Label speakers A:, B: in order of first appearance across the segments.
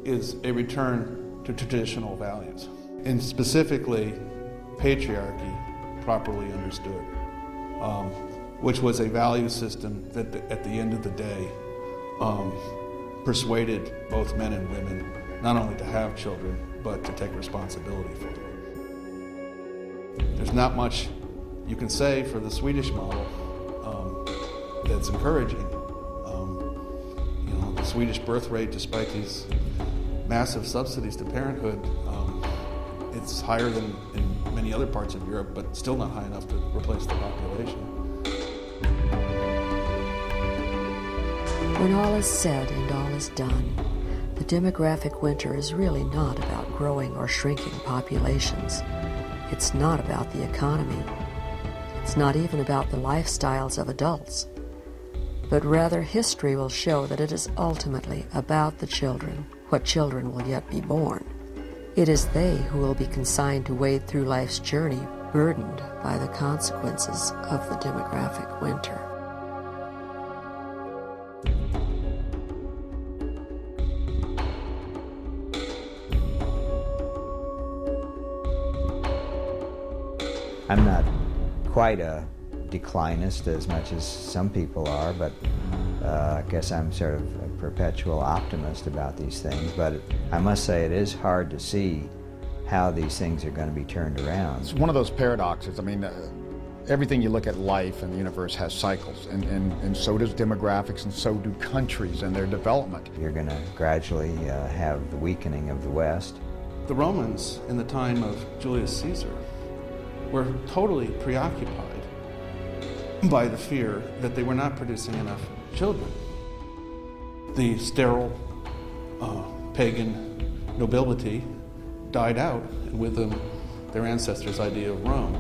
A: is a return to traditional values, and specifically patriarchy properly understood, which was a value system that at the end of the day persuaded both men and women not only to have children, but to take responsibility for them. There's not much you can say for the Swedish model that's encouraging. The Swedish birth rate, despite these massive subsidies to parenthood, it's higher than in many other parts of Europe, but still not high enough to replace the population.
B: When all is said and all is done, the demographic winter is really not about growing or shrinking populations. It's not about the economy. It's not even about the lifestyles of adults. But rather, history will show that it is ultimately about the children, what children will yet be born. It is they who will be consigned to wade through life's journey, burdened by the consequences of the demographic winter.
C: I'm not quite a declinist as much as some people are, but I guess I'm sort of a perpetual optimist about these things. But I must say it is hard to see how these things are going to be turned around.
D: It's one of those paradoxes. I mean, everything you look at life and the universe has cycles, and so does demographics, and so do countries and their development.
C: You're going to gradually have the weakening of the West.
A: The Romans, in the time of Julius Caesar, were totally preoccupied by the fear that they were not producing enough children. The sterile, pagan nobility died out, and with them their ancestors' idea of Rome.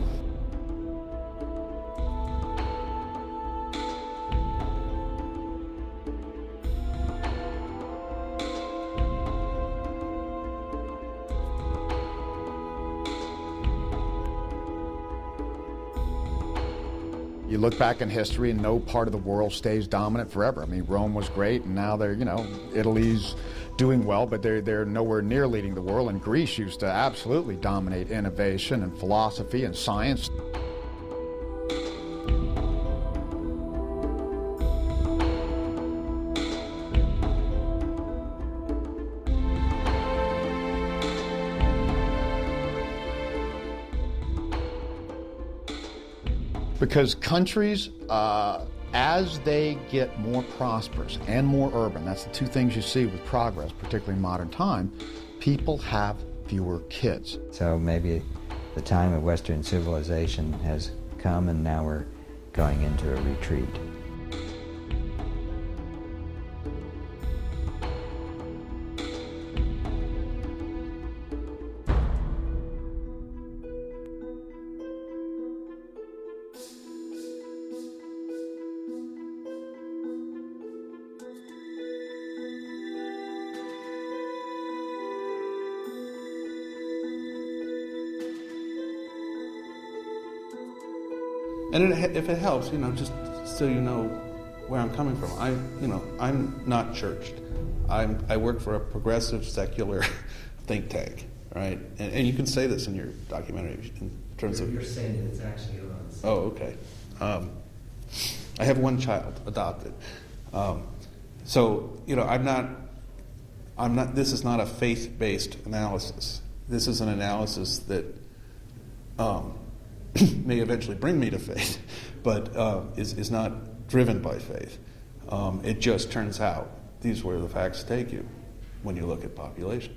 D: You look back in history and no part of the world stays dominant forever. I mean, Rome was great, and now they're, Italy's doing well, but they're nowhere near leading the world. And Greece used to absolutely dominate innovation and philosophy and science. Because countries, as they get more prosperous and more urban, that's the two things you see with progress, particularly in modern time, people have fewer kids.
C: So maybe the time of Western civilization has come, and now we're going into a retreat.
A: And if it helps, just so you know where I'm coming from, I'm not churched. I work for a progressive secular think tank, right? And you can say this in your documentary in terms of.
E: You're saying that it's actually yours.
A: Oh, okay. I have one child adopted, so I'm not. This is not a faith-based analysis. This is an analysis that. May eventually bring me to faith, but is not driven by faith. It just turns out these are where the facts take you when you look at population.